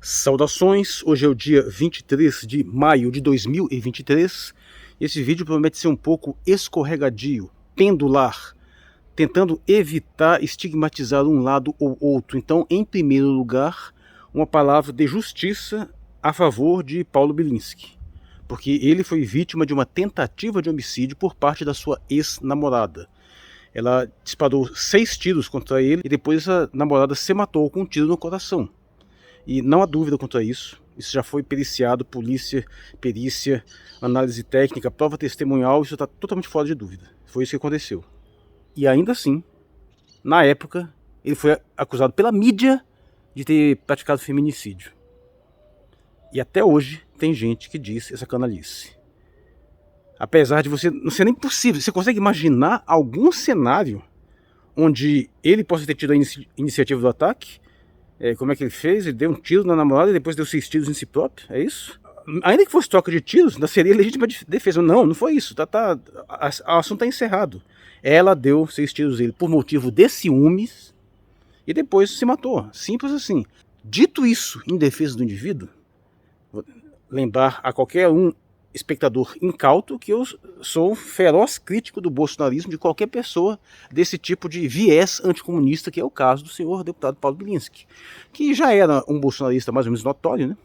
Saudações, hoje é o dia 23 de maio de 2023. Esse vídeo promete ser um pouco escorregadio, pendular, tentando evitar estigmatizar um lado ou outro. Então, em primeiro lugar, uma palavra de justiça a favor de Paulo Bilinski, porque ele foi vítima de uma tentativa de homicídio por parte da sua ex-namorada. Ela disparou 6 tiros contra ele e depois a namorada se matou com um tiro no coração. E não há dúvida quanto a isso. Isso já foi periciado, polícia, perícia, análise técnica, prova testemunhal, isso está totalmente fora de dúvida. Foi isso que aconteceu. E ainda assim, na época, ele foi acusado pela mídia de ter praticado feminicídio. E até hoje tem gente que diz essa canalice. Apesar de você não ser nem possível, você consegue imaginar algum cenário onde ele possa ter tido a iniciativa do ataque? Como é que ele fez? Ele deu um tiro na namorada e depois deu 6 tiros em si próprio? É isso? Ainda que fosse troca de tiros, ainda seria legítima defesa. Não foi isso. O assunto está encerrado. Ela deu 6 tiros nele por motivo de ciúmes e depois se matou. Simples assim. Dito isso, em defesa do indivíduo, vou lembrar a qualquer espectador incauto que eu sou um feroz crítico do bolsonarismo, de qualquer pessoa desse tipo de viés anticomunista, que é o caso do senhor deputado Paulo Bilinski, que já era um bolsonarista mais ou menos notório, né?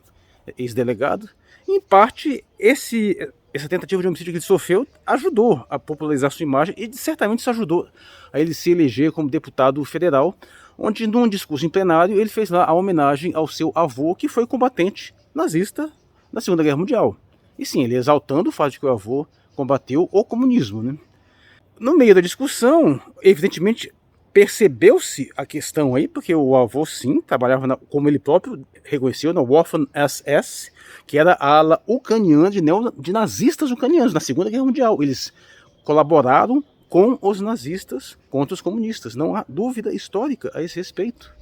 Ex-delegado. Em parte, essa tentativa de homicídio que ele sofreu ajudou a popularizar sua imagem e certamente isso ajudou a ele se eleger como deputado federal, onde num discurso em plenário ele fez lá a homenagem ao seu avô, que foi combatente nazista na Segunda Guerra Mundial. E sim, ele exaltando o fato de que o avô combateu o comunismo, né? No meio da discussão, evidentemente, percebeu-se a questão aí, porque o avô, sim, trabalhava, como ele próprio reconheceu, na Waffen-SS, que era a ala ucraniana de nazistas ucranianos na Segunda Guerra Mundial. Eles colaboraram com os nazistas contra os comunistas. Não há dúvida histórica a esse respeito.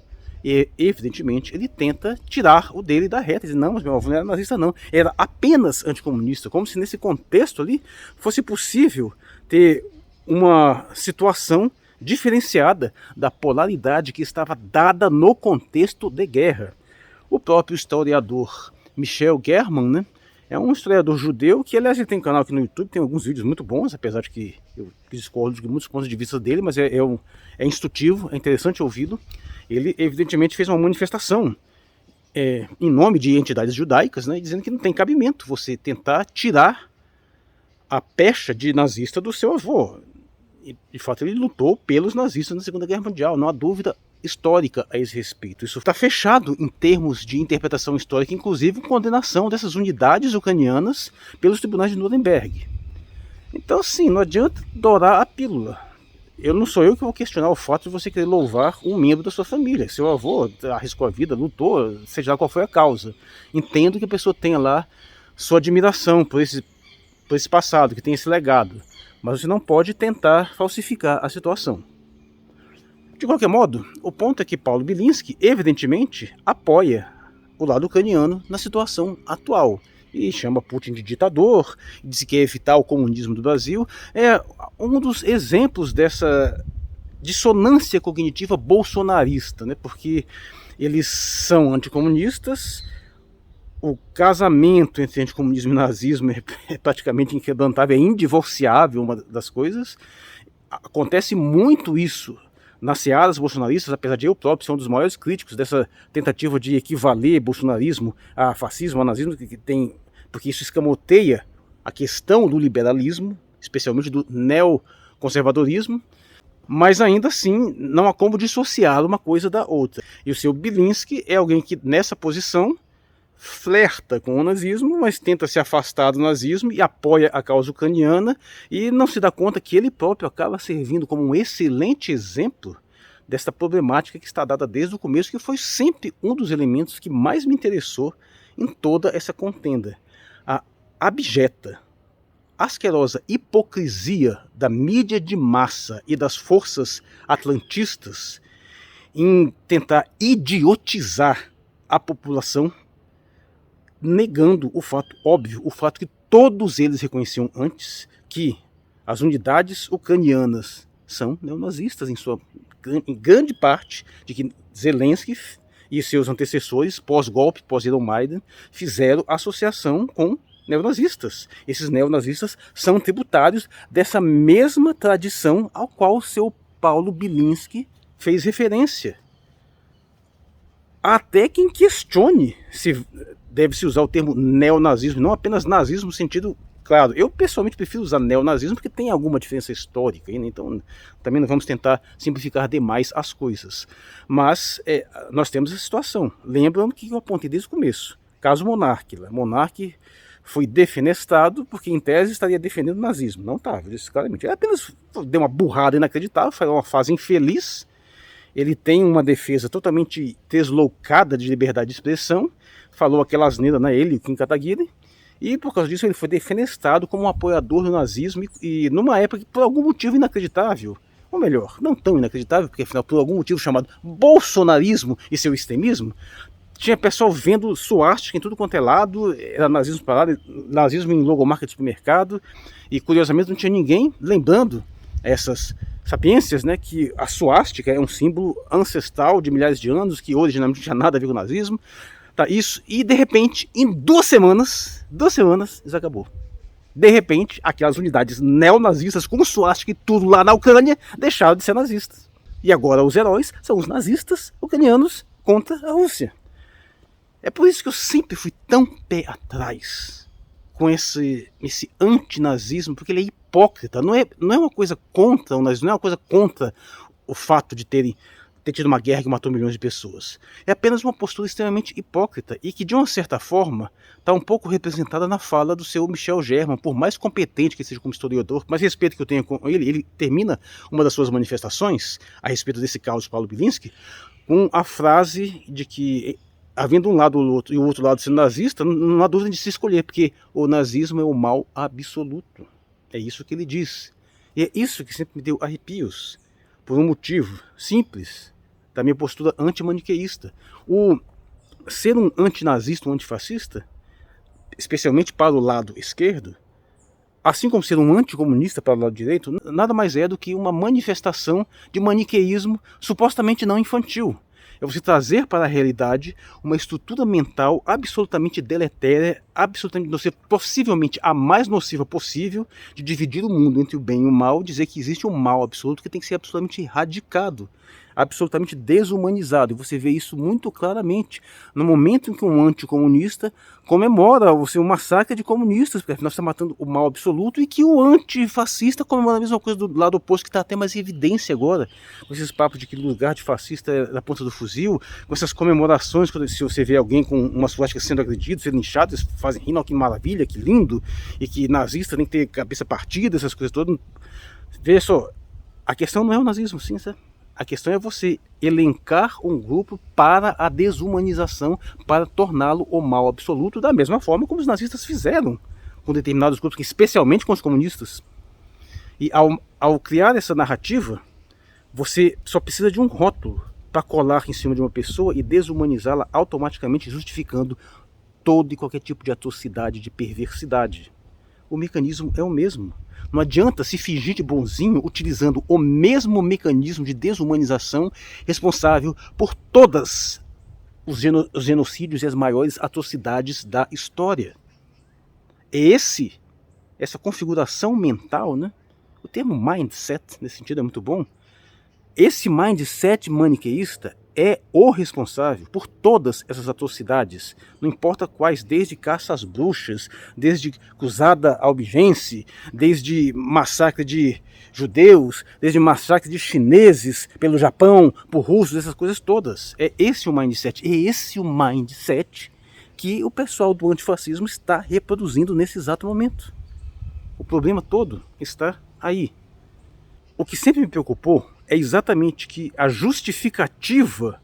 E, evidentemente, ele tenta tirar o dele da reta. Ele diz, não, mas meu avô não era nazista, não. Era apenas anticomunista. Como se nesse contexto ali fosse possível ter uma situação diferenciada da polaridade que estava dada no contexto de guerra. O próprio historiador Michel German, né, é um historiador judeu que, aliás, ele tem um canal aqui no YouTube, tem alguns vídeos muito bons, apesar de que eu discordo de muitos pontos de vista dele, mas é instrutivo, é interessante ouvi-lo. Ele, evidentemente, fez uma manifestação em nome de entidades judaicas, né, dizendo que não tem cabimento você tentar tirar a pecha de nazista do seu avô. E, de fato, ele lutou pelos nazistas na Segunda Guerra Mundial, não há dúvida histórica a esse respeito. Isso está fechado em termos de interpretação histórica, inclusive condenação dessas unidades ucranianas pelos tribunais de Nuremberg. Então, sim, não adianta dourar a pílula. Não sou eu que vou questionar o fato de você querer louvar um membro da sua família. Seu avô arriscou a vida, lutou, seja lá qual foi a causa. Entendo que a pessoa tenha lá sua admiração por esse passado, que tem esse legado. Mas você não pode tentar falsificar a situação. De qualquer modo, o ponto é que Paulo Bilinski, evidentemente, apoia o lado ucraniano na situação atual. E chama Putin de ditador, diz que quer evitar o comunismo do Brasil. É um dos exemplos dessa dissonância cognitiva bolsonarista, né? Porque eles são anticomunistas, o casamento entre anticomunismo e nazismo é praticamente inquebrantável, é indivorciável uma das coisas. Acontece muito isso nas searas bolsonaristas, apesar de eu próprio ser um dos maiores críticos dessa tentativa de equivaler bolsonarismo a fascismo, a nazismo, porque isso escamoteia a questão do liberalismo, especialmente do neoconservadorismo, mas ainda assim não há como dissociar uma coisa da outra. E o seu Bilinski é alguém que nessa posição flerta com o nazismo, mas tenta se afastar do nazismo e apoia a causa ucraniana e não se dá conta que ele próprio acaba servindo como um excelente exemplo desta problemática que está dada desde o começo, que foi sempre um dos elementos que mais me interessou em toda essa contenda. A abjeta, asquerosa hipocrisia da mídia de massa e das forças atlantistas em tentar idiotizar a população, negando o fato óbvio, o fato que todos eles reconheciam antes, que as unidades ucranianas são neonazistas em grande parte, de que Zelensky e seus antecessores, pós-golpe, pós-Euromaidan, fizeram associação com neonazistas. Esses neonazistas são tributários dessa mesma tradição ao qual o seu Paulo Bilinski fez referência. Há até quem questione se deve-se usar o termo neonazismo, não apenas nazismo no sentido... Claro, eu pessoalmente prefiro usar neonazismo porque tem alguma diferença histórica, né? Então também não vamos tentar simplificar demais as coisas. Mas nós temos essa situação. Lembrando que eu apontei desde o começo. Caso Monark. Monark foi defenestrado porque em tese estaria defendendo o nazismo. Não estava, eu disse claramente. Ele apenas deu uma burrada inacreditável, foi uma fase infeliz. Ele tem uma defesa totalmente deslocada de liberdade de expressão. Falou aquela asneira, né? Ele e o Kim Kataguiri. E por causa disso ele foi defenestrado como um apoiador do nazismo e numa época que por algum motivo inacreditável, ou melhor, não tão inacreditável, porque afinal por algum motivo chamado bolsonarismo e seu extremismo, tinha pessoal vendo suástica em tudo quanto é lado, era nazismo parado, nazismo em logomarca de supermercado, e curiosamente não tinha ninguém lembrando essas sapiências, né, que a suástica é um símbolo ancestral de milhares de anos, que originalmente não tinha nada a ver com o nazismo. Tá, isso, e de repente, em 2 semanas, isso acabou. De repente, aquelas unidades neonazistas com suástica e tudo lá na Ucrânia deixaram de ser nazistas. E agora os heróis são os nazistas ucranianos contra a Rússia. É por isso que eu sempre fui tão pé atrás com esse antinazismo, porque ele é hipócrita. Não é uma coisa contra o nazismo, não é uma coisa contra o fato de ter tido uma guerra que matou milhões de pessoas. É apenas uma postura extremamente hipócrita e que, de uma certa forma, está um pouco representada na fala do seu Michel German. Por mais competente que seja como historiador, por mais respeito que eu tenha com ele termina uma das suas manifestações a respeito desse caso Paulo Bilinski com a frase de que, havendo um lado ou outro, e o outro lado sendo nazista, não há dúvida de se escolher, porque o nazismo é o mal absoluto. É isso que ele diz. E é isso que sempre me deu arrepios, por um motivo simples da minha postura antimaniqueísta. O ser um antinazista, um antifascista, especialmente para o lado esquerdo, assim como ser um anticomunista para o lado direito, nada mais é do que uma manifestação de maniqueísmo supostamente não infantil. É você trazer para a realidade uma estrutura mental absolutamente deletéria, absolutamente nociva, possivelmente a mais nociva possível, de dividir o mundo entre o bem e o mal, dizer que existe um mal absoluto que tem que ser absolutamente erradicado, absolutamente desumanizado. E você vê isso muito claramente no momento em que um anticomunista comemora o massacre de comunistas, porque afinal está matando o mal absoluto, e que o antifascista comemora a mesma coisa do lado oposto, que está até mais em evidência agora, com esses papos de que o lugar de fascista é na ponta do fuzil, com essas comemorações, quando se você vê alguém com uma suástica sendo agredido, sendo inchado, eles fazem rindo, que maravilha, que lindo, e que nazista tem que ter cabeça partida, essas coisas todas. Veja só, a questão não é o nazismo, sim, sabe? A questão é você elencar um grupo para a desumanização, para torná-lo o mal absoluto, da mesma forma como os nazistas fizeram com determinados grupos, especialmente com os comunistas. E ao criar essa narrativa, você só precisa de um rótulo para colar em cima de uma pessoa e desumanizá-la automaticamente, justificando todo e qualquer tipo de atrocidade, de perversidade. O mecanismo é o mesmo. Não adianta se fingir de bonzinho utilizando o mesmo mecanismo de desumanização responsável por todas os genocídios e as maiores atrocidades da história. Essa configuração mental, né? O termo mindset, nesse sentido, é muito bom. Esse mindset maniqueísta é o responsável por todas essas atrocidades, não importa quais, desde caça às bruxas, desde cruzada albigense, desde massacre de judeus, desde massacre de chineses pelo Japão, por russos, essas coisas todas. É esse o mindset que o pessoal do antifascismo está reproduzindo nesse exato momento. O problema todo está aí. O que sempre me preocupou é exatamente que a justificativa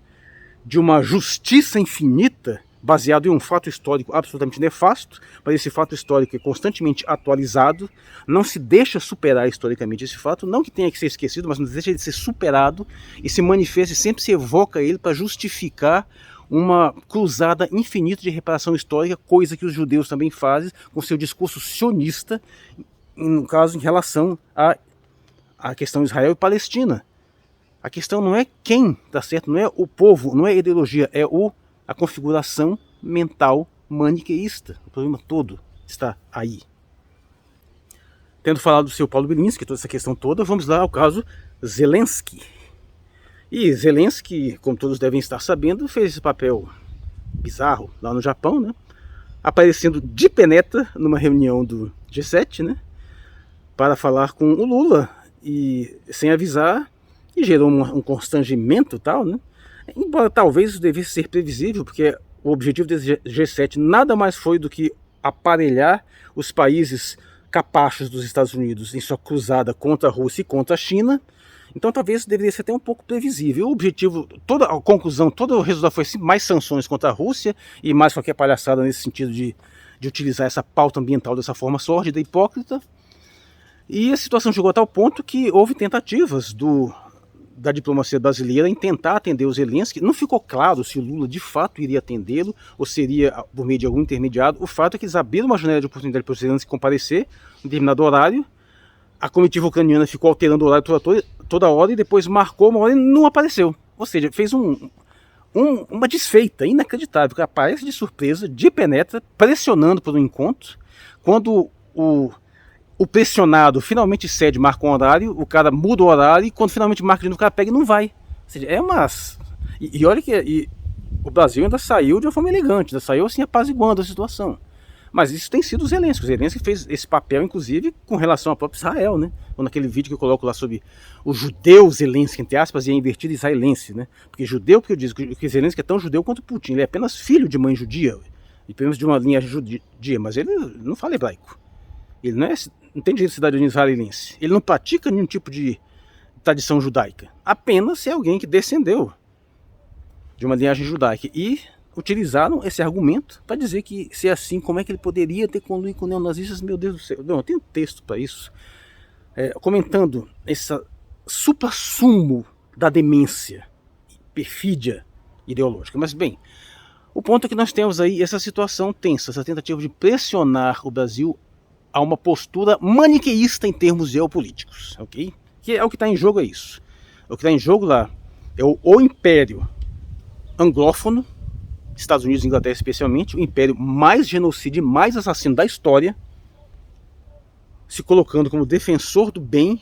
de uma justiça infinita, baseado em um fato histórico absolutamente nefasto, mas esse fato histórico é constantemente atualizado, não se deixa superar historicamente esse fato, não que tenha que ser esquecido, mas não deixa de ser superado, e se manifesta e sempre se evoca ele para justificar uma cruzada infinita de reparação histórica, coisa que os judeus também fazem com seu discurso sionista, no caso em relação à questão Israel e Palestina. A questão não é quem está certo, não é o povo, não é a ideologia, é a configuração mental maniqueísta. O problema todo está aí. Tendo falado do seu Paulo Bilinski, toda essa questão toda, vamos lá ao caso Zelensky. E Zelensky, como todos devem estar sabendo, fez esse papel bizarro lá no Japão, né? Aparecendo de penetra numa reunião do G7, né? Para falar com o Lula e sem avisar, e gerou um constrangimento e tal, né? Embora talvez isso devesse ser previsível, porque o objetivo desse G7 nada mais foi do que aparelhar os países capachos dos Estados Unidos em sua cruzada contra a Rússia e contra a China. Então talvez deveria ser até um pouco previsível. O objetivo, toda a conclusão, todo o resultado foi sim, mais sanções contra a Rússia e mais qualquer palhaçada nesse sentido de utilizar essa pauta ambiental dessa forma sórdida e hipócrita. E a situação chegou a tal ponto que houve tentativas da diplomacia brasileira em tentar atender o Zelensky. Não ficou claro se o Lula de fato iria atendê-lo ou seria por meio de algum intermediário. O fato é que eles abriram uma janela de oportunidade para o Zelensky comparecer em determinado horário. A comitiva ucraniana ficou alterando o horário toda hora e depois marcou uma hora e não apareceu. Ou seja, fez uma desfeita inacreditável, que aparece de surpresa, de penetra, pressionando por um encontro. Quando o pressionado finalmente cede, marca um horário, o cara muda o horário e quando finalmente marca de novo, o cara pega e não vai. Ou seja, é umas... E olha que o Brasil ainda saiu de uma forma elegante, ainda saiu assim apaziguando a situação. Mas isso tem sido o Zelensky. O Zelensky fez esse papel, inclusive, com relação ao próprio Israel, né? Ou naquele vídeo que eu coloco lá sobre o judeu Zelensky, entre aspas, e a invertida israelense, né? Porque judeu, porque eu digo que Zelensky é tão judeu quanto Putin. Ele é apenas filho de mãe judia, e pelo menos de uma linha judia, mas ele não fala hebraico. Ele não tem direito de cidadania israelense. Ele não pratica nenhum tipo de tradição judaica. Apenas se é alguém que descendeu de uma linhagem judaica. E utilizaram esse argumento para dizer que se é assim, como é que ele poderia ter conluído com neonazistas? Meu Deus do céu. Não, eu tenho um texto para isso, comentando esse supra-sumo da demência, perfídia ideológica. Mas bem, o ponto é que nós temos aí essa situação tensa, essa tentativa de pressionar o Brasil a uma postura maniqueísta em termos geopolíticos, ok? Que é o que está em jogo, é isso. O que está em jogo lá é o império anglófono, Estados Unidos e Inglaterra especialmente, o império mais genocida e mais assassino da história, se colocando como defensor do bem,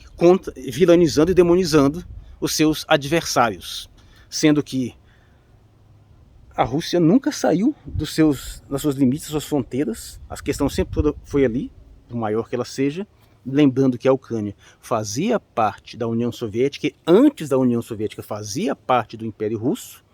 vilanizando e demonizando os seus adversários, sendo que a Rússia nunca saiu dos seus limites, das suas fronteiras. A questão sempre toda foi ali, por maior que ela seja, lembrando que a Ucrânia fazia parte da União Soviética e antes da União Soviética fazia parte do Império Russo.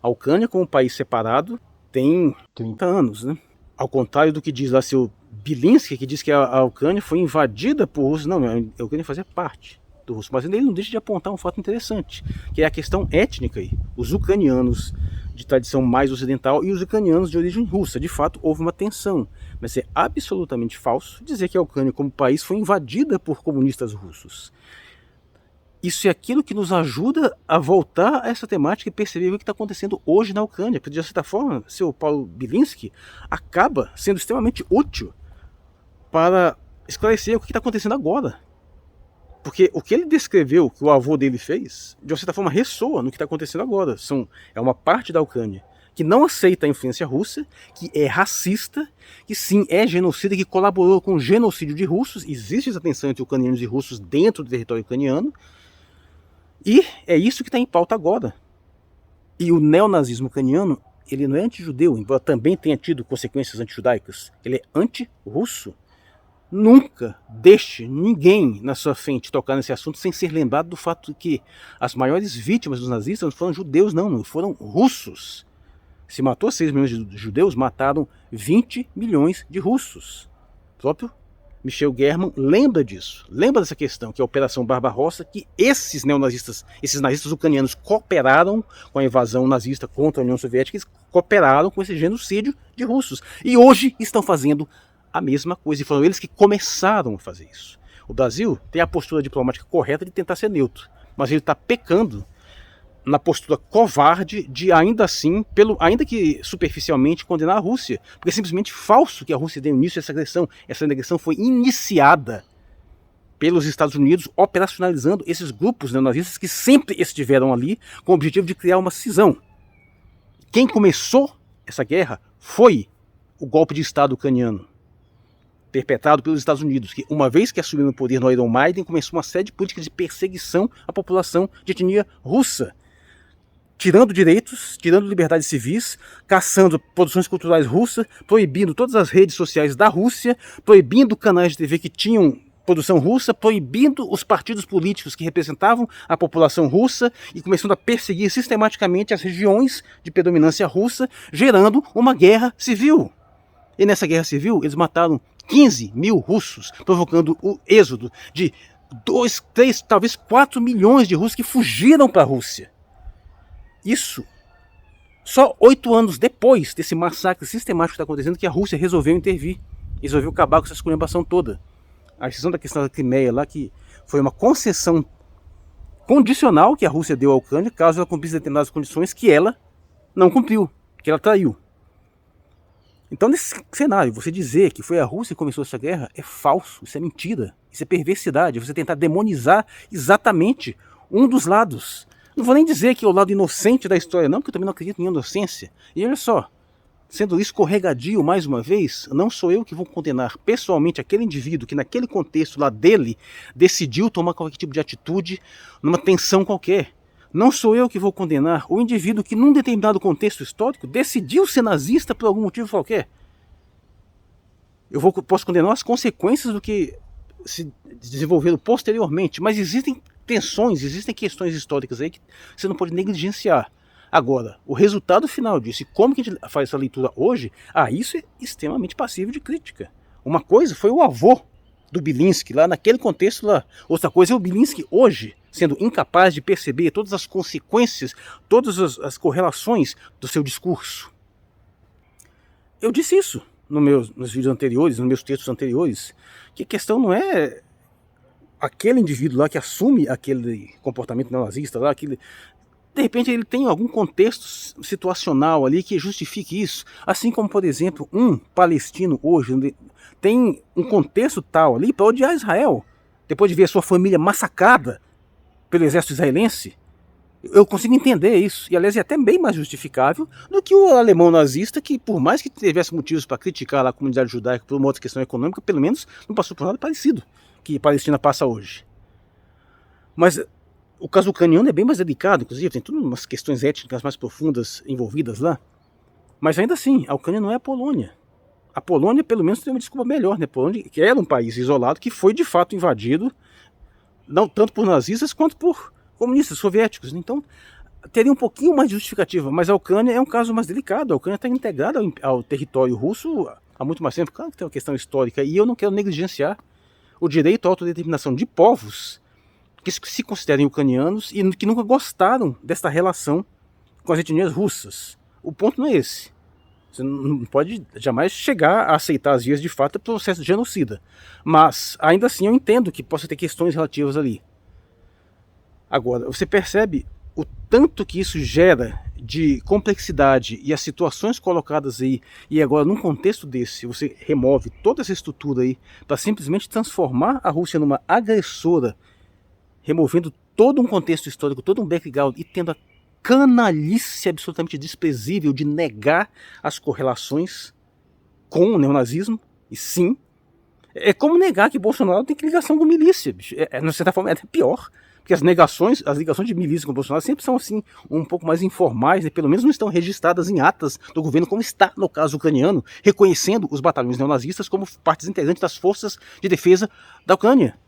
A Ucrânia, como país separado, tem 30 anos, né? Ao contrário do que diz lá seu Bilinski, que diz que a Ucrânia foi invadida por russos. Não, a Ucrânia fazia parte do russo. Mas ele não deixa de apontar um fato interessante, que é a questão étnica aí. Os ucranianos de tradição mais ocidental e os ucranianos de origem russa. De fato, houve uma tensão. Mas é absolutamente falso dizer que a Ucrânia, como país, foi invadida por comunistas russos. Isso é aquilo que nos ajuda a voltar a essa temática e perceber o que está acontecendo hoje na Ucrânia. Porque, de certa forma, seu Paulo Bilinski acaba sendo extremamente útil para esclarecer o que está acontecendo agora. Porque o que ele descreveu, que o avô dele fez, de uma certa forma ressoa no que está acontecendo agora. É uma parte da Ucrânia que não aceita a influência russa, que é racista, que sim é genocida, que colaborou com o genocídio de russos. Existe essa tensão entre ucranianos e russos dentro do território ucraniano. E é isso que está em pauta agora. E o neonazismo ucraniano, ele não é anti-judeu, embora também tenha tido consequências anti-judaicas. Ele é anti-russo. Nunca deixe ninguém na sua frente tocar nesse assunto sem ser lembrado do fato de que as maiores vítimas dos nazistas não foram judeus, não foram russos. Se matou 6 milhões de judeus, mataram 20 milhões de russos. O próprio Michel German lembra disso, lembra dessa questão, que é a Operação Barbarossa, que esses neonazistas, esses nazistas ucranianos cooperaram com a invasão nazista contra a União Soviética, eles cooperaram com esse genocídio de russos. E hoje estão fazendo a mesma coisa, e foram eles que começaram a fazer isso. O Brasil tem a postura diplomática correta de tentar ser neutro, mas ele está pecando na postura covarde de ainda assim, ainda que superficialmente, condenar a Rússia. Porque é simplesmente falso que a Rússia deu início a essa agressão. Essa agressão foi iniciada pelos Estados Unidos, operacionalizando esses grupos neonazistas que sempre estiveram ali com o objetivo de criar uma cisão. Quem começou essa guerra foi o golpe de Estado ucraniano, perpetrado pelos Estados Unidos, que uma vez que assumiu o poder no Iron Maiden, começou uma série de políticas de perseguição à população de etnia russa, tirando direitos, tirando liberdades civis, caçando produções culturais russas, proibindo todas as redes sociais da Rússia, proibindo canais de TV que tinham produção russa, proibindo os partidos políticos que representavam a população russa e começando a perseguir sistematicamente as regiões de predominância russa, gerando uma guerra civil. E nessa guerra civil eles mataram 15 mil russos, provocando o êxodo de 2, 3, talvez 4 milhões de russos que fugiram para a Rússia. Isso só 8 anos depois desse massacre sistemático que está acontecendo, que a Rússia resolveu intervir, resolveu acabar com essa esculhambação toda. A exceção da questão da Crimeia lá, que foi uma concessão condicional que a Rússia deu à Ucrânia, caso ela cumprisse determinadas condições que ela não cumpriu, que ela traiu. Então, nesse cenário, você dizer que foi a Rússia que começou essa guerra é falso, isso é mentira, isso é perversidade, é você tentar demonizar exatamente um dos lados. Não vou nem dizer que é o lado inocente da história, não, porque eu também não acredito em inocência. E olha só, sendo escorregadio mais uma vez, não sou eu que vou condenar pessoalmente aquele indivíduo que naquele contexto lá dele decidiu tomar qualquer tipo de atitude numa tensão qualquer. Não sou eu que vou condenar o indivíduo que num determinado contexto histórico decidiu ser nazista por algum motivo qualquer. Posso condenar as consequências do que se desenvolveram posteriormente, mas existem tensões, existem questões históricas aí que você não pode negligenciar. Agora, o resultado final disso, e como que a gente faz essa leitura hoje, isso é extremamente passível de crítica. Uma coisa foi o avô do Bilinski, lá naquele contexto lá. Outra coisa é o Bilinski hoje, sendo incapaz de perceber todas as consequências, todas as correlações do seu discurso. Eu disse isso nos vídeos anteriores, nos meus textos anteriores, que a questão não é aquele indivíduo lá que assume aquele comportamento neonazista lá, aquele... De repente ele tem algum contexto situacional ali que justifique isso. Assim como, por exemplo, um palestino hoje tem um contexto tal ali para odiar Israel, depois de ver a sua família massacrada pelo exército israelense. Eu consigo entender isso. E, aliás, é até bem mais justificável do que o alemão nazista, que, por mais que tivesse motivos para criticar a comunidade judaica por uma outra questão econômica, pelo menos não passou por nada parecido que a Palestina passa hoje. Mas o caso ucraniano é bem mais delicado, inclusive, tem todas umas questões étnicas mais profundas envolvidas lá. Mas ainda assim, a Ucrânia não é a Polônia. A Polônia, pelo menos, tem uma desculpa melhor, né? A Polônia, que era um país isolado, que foi de fato invadido, não tanto por nazistas quanto por comunistas soviéticos. Então, teria um pouquinho mais de justificativa, mas a Ucrânia é um caso mais delicado. A Ucrânia está integrada ao território russo há muito mais tempo. Claro que tem uma questão histórica, e eu não quero negligenciar o direito à autodeterminação de povos que se considerem ucranianos e que nunca gostaram desta relação com as etnias russas. O ponto não é esse. Você não pode jamais chegar a aceitar as vias de fato do processo de genocida. Mas, ainda assim, eu entendo que possa ter questões relativas ali. Agora, você percebe o tanto que isso gera de complexidade e as situações colocadas aí, e agora num contexto desse, você remove toda essa estrutura aí para simplesmente transformar a Rússia numa agressora, removendo todo um contexto histórico, todo um background e tendo a canalice absolutamente desprezível de negar as correlações com o neonazismo. E sim, é como negar que Bolsonaro tem ligação com milícia, bicho. De certa forma é até pior, porque as ligações de milícia com Bolsonaro sempre são assim um pouco mais informais, né? Pelo menos não estão registradas em atas do governo, como está no caso ucraniano, reconhecendo os batalhões neonazistas como partes integrantes das forças de defesa da Ucrânia.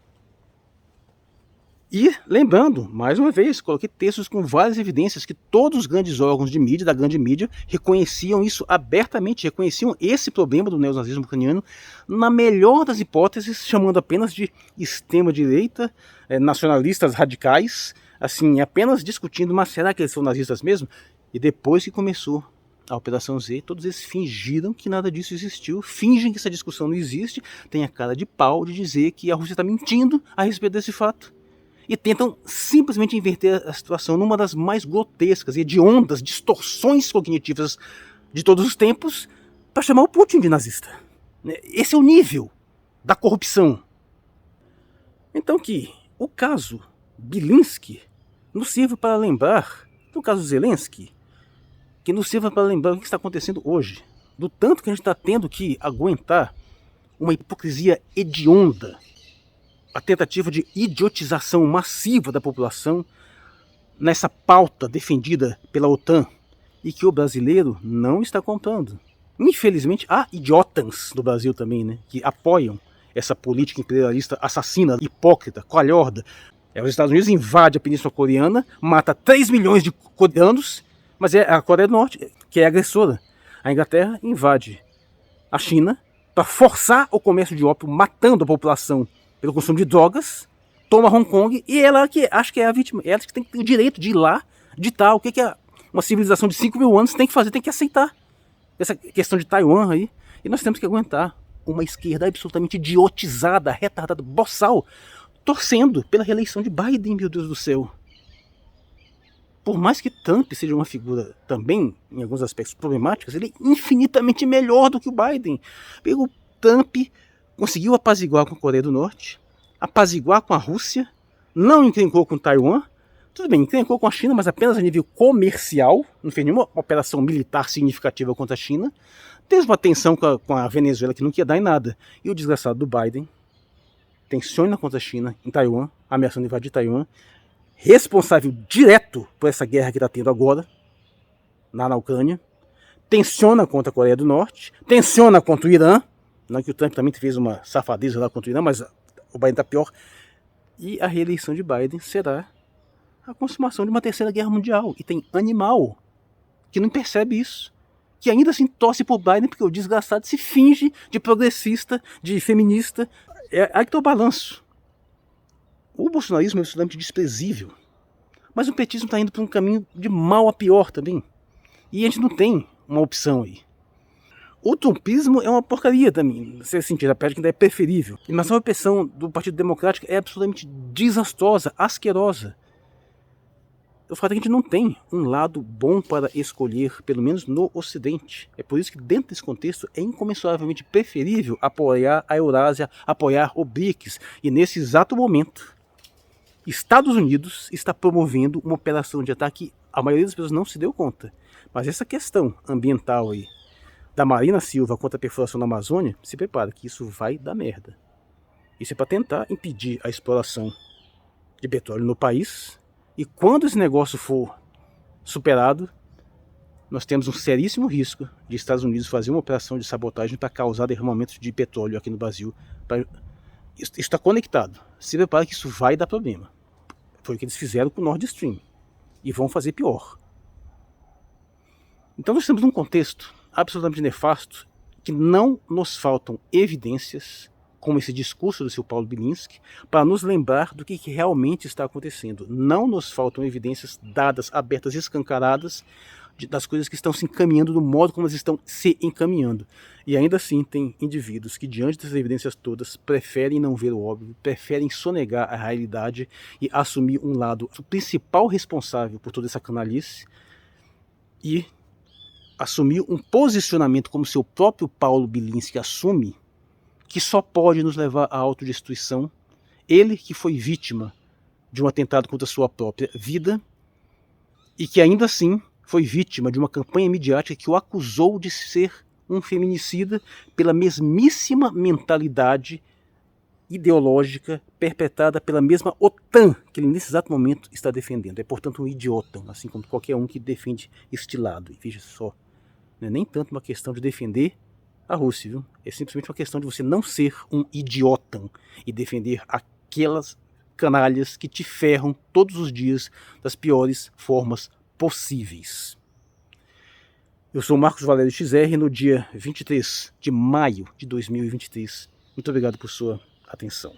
E, lembrando, mais uma vez, coloquei textos com várias evidências que todos os grandes órgãos de mídia, da grande mídia, reconheciam isso abertamente, reconheciam esse problema do neonazismo ucraniano, na melhor das hipóteses, chamando apenas de extrema-direita, nacionalistas radicais, assim, apenas discutindo, mas será que eles são nazistas mesmo? E depois que começou a Operação Z, todos eles fingiram que nada disso existiu, fingem que essa discussão não existe, tem a cara de pau de dizer que a Rússia está mentindo a respeito desse fato. E tentam simplesmente inverter a situação numa das mais grotescas e hediondas distorções cognitivas de todos os tempos para chamar o Putin de nazista. Esse é o nível da corrupção. Então que o caso Bilinski nos sirva para lembrar do caso Zelensky, que nos sirva para lembrar o que está acontecendo hoje, do tanto que a gente está tendo que aguentar uma hipocrisia hedionda, a tentativa de idiotização massiva da população nessa pauta defendida pela OTAN e que o brasileiro não está comprando. Infelizmente, há idiotas no Brasil também, né, que apoiam essa política imperialista assassina, hipócrita, calhorda. Os Estados Unidos invadem a Península Coreana, mata 3 milhões de coreanos, mas é a Coreia do Norte que é agressora. A Inglaterra invade a China para forçar o comércio de ópio, matando a população pelo consumo de drogas, toma Hong Kong e ela que acha que é a vítima. Ela que tem que ter o direito de ir lá, ditar o que uma civilização de 5 mil anos tem que fazer, tem que aceitar. Essa questão de Taiwan aí. E nós temos que aguentar uma esquerda absolutamente idiotizada, retardada, boçal, torcendo pela reeleição de Biden, meu Deus do céu. Por mais que Trump seja uma figura também, em alguns aspectos problemáticos, ele é infinitamente melhor do que o Biden. O Trump conseguiu apaziguar com a Coreia do Norte, apaziguar com a Rússia, não encrencou com Taiwan, tudo bem, encrencou com a China, mas apenas a nível comercial, não fez nenhuma operação militar significativa contra a China, teve uma tensão com a Venezuela que não queria dar em nada, e o desgraçado do Biden tensiona contra a China em Taiwan, ameaçando invadir Taiwan, responsável direto por essa guerra que está tendo agora, na Ucrânia, tensiona contra a Coreia do Norte, tensiona contra o Irã, não que o Trump também fez uma safadeza lá contra o Irã, mas o Biden está pior, e a reeleição de Biden será a consumação de uma terceira guerra mundial, e tem animal que não percebe isso, que ainda assim torce por Biden porque o desgraçado se finge de progressista, de feminista. Aí que está o balanço. O bolsonarismo é absolutamente desprezível, mas o petismo está indo por um caminho de mal a pior também. E a gente não tem uma opção aí. O trumpismo é uma porcaria também, nesse sentido, apesar de que ainda é preferível. Mas a opção do Partido Democrático é absolutamente desastrosa, asquerosa. O fato é que a gente não tem um lado bom para escolher, pelo menos no Ocidente. É por isso que dentro desse contexto é incomensuravelmente preferível apoiar a Eurásia, apoiar o BRICS. E nesse exato momento, Estados Unidos está promovendo uma operação de ataque, a maioria das pessoas não se deu conta. Mas essa questão ambiental aí, da Marina Silva contra a perfuração da Amazônia, se prepara que isso vai dar merda. Isso é para tentar impedir a exploração de petróleo no país. E quando esse negócio for superado, nós temos um seríssimo risco de Estados Unidos fazer uma operação de sabotagem para causar derramamento de petróleo aqui no Brasil. Isso está conectado. Se prepara que isso vai dar problema. Foi o que eles fizeram com o Nord Stream. E vão fazer pior. Então nós temos um contexto absolutamente nefasto que não nos faltam evidências, como esse discurso do seu Paulo Bilinski, para nos lembrar do que realmente está acontecendo. Não nos faltam evidências dadas, abertas, escancaradas, das coisas que estão se encaminhando do modo como elas estão se encaminhando. E ainda assim tem indivíduos que, diante dessas evidências todas, preferem não ver o óbvio, preferem sonegar a realidade e assumir um lado, o principal responsável por toda essa canalice, e assumir um posicionamento como seu próprio Paulo Bilinski assume, que só pode nos levar à autodestruição. Ele que foi vítima de um atentado contra a sua própria vida e que ainda assim foi vítima de uma campanha midiática que o acusou de ser um feminicida pela mesmíssima mentalidade ideológica perpetrada pela mesma OTAN que ele nesse exato momento está defendendo. É, portanto, um idiota, assim como qualquer um que defende este lado. E veja só, não é nem tanto uma questão de defender a Rússia, viu? É simplesmente uma questão de você não ser um idiota e defender aquelas canalhas que te ferram todos os dias das piores formas possíveis. Eu sou Marcos Valério XR no dia 23 de maio de 2023. Muito obrigado por sua atenção.